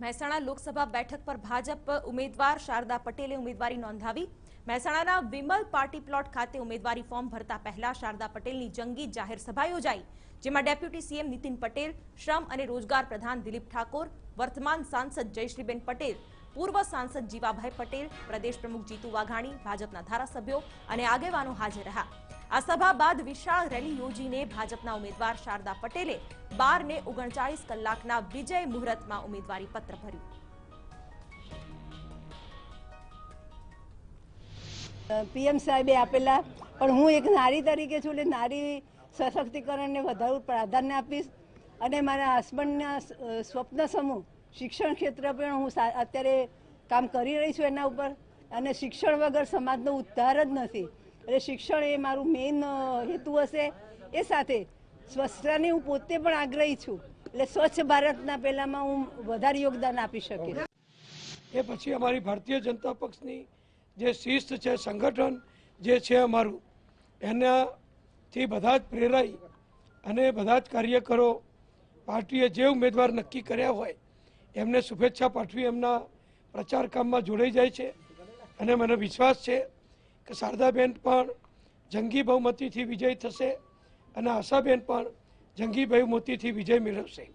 મહેસાણા લોકસભા બેઠક પર ભાજપ ઉમેદવાર શારદા પટેલે ઉમેદવારી નોંધાવી। મહેસાણાના વિમલ પાર્ટી પ્લોટ ખાતે ઉમેદવારી ફોર્મ ભરતા પહેલા શારદા પટેલની જંગી જાહેર સભા યોજાઈ, જેમાં ડેપ્યુટી સીએમ નીતિન પટેલ, શ્રમ અને રોજગાર પ્રધાન દિલીપ ઠાકોર, વર્તમાન સાંસદ જયશ્રીબેન પટેલ, પૂર્વ સાંસદ જીવાભાઈ પટેલ, પ્રદેશ પ્રમુખ જીતુ વાઘાણી, ભાજપના ધારાસભ્યો અને આગેવાનો હાજર રહ્યા। આ સભા બાદ વિશાળ રેલી યોજીને ભાજપના ઉમેદવાર શારદા પટેલે 12 ને 39 કલાકના વિજય મુહૂર્તમાં ઉમેદવારી પત્ર ભર્યું। પીએમ સાહેબે આપેલા, પણ હું એક નારી તરીકે છું એટલે નારી સશક્તિકરણને વધારે પ્રાધાન્ય આપીશ અને મારા હસબન્ડના સ્વપ્ન સમૂહ શિક્ષણ ક્ષેત્ર પણ હું અત્યારે કામ કરી રહી છું એના ઉપર, અને શિક્ષણ વગર સમાજનો ઉદ્ધાર જ નથી, એટલે શિક્ષણ એ મારું મેઇન હેતુ હશે। એ સાથે સ્વચ્છતાની હું પોતે પણ આગ્રહી છું, એટલે સ્વચ્છ ભારતના પહેલામાં હું વધારે યોગદાન આપી શકીશ। એ પછી અમારી ભારતીય જનતા પક્ષની જે શિસ્ત છે, સંગઠન જે છે અમારું, એનાથી બધા જ પ્રેરાઈ અને બધા જ કાર્યકરો પાર્ટીએ જે ઉમેદવાર નક્કી કર્યા હોય એમને શુભેચ્છા પાઠવી એમના પ્રચાર કામમાં જોડાઈ જાય છે। અને મને વિશ્વાસ છે કે શારદાબેન પણ જંગી બહુમતીથી વિજય થશે અને આશાબેન પણ જંગી બહુમતીથી વિજય મેળવશે।